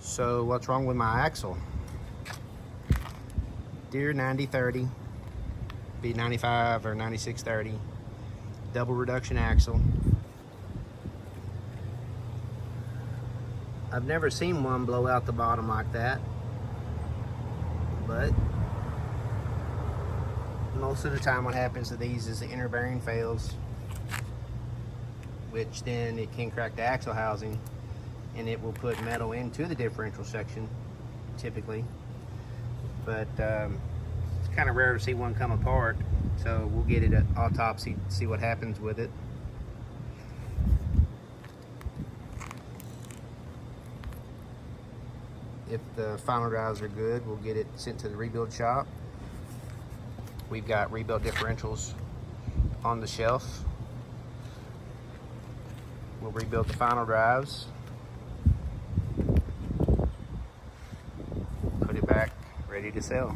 So what's wrong with my axle? Deere 9030, be 95 or 9630, double reduction axle. I've never seen one blow out the bottom like that, but most of the time what happens to these is the inner bearing fails, which then it can crack the axle housing and it will put metal into the differential section typically. But it's kind of rare to see one come apart, so we'll get it at autopsy, see what happens with it. If the final drives are good, we'll get it sent to the rebuild shop. We've got rebuilt differentials on the shelf. We'll rebuild the final drives, put it back ready to sell.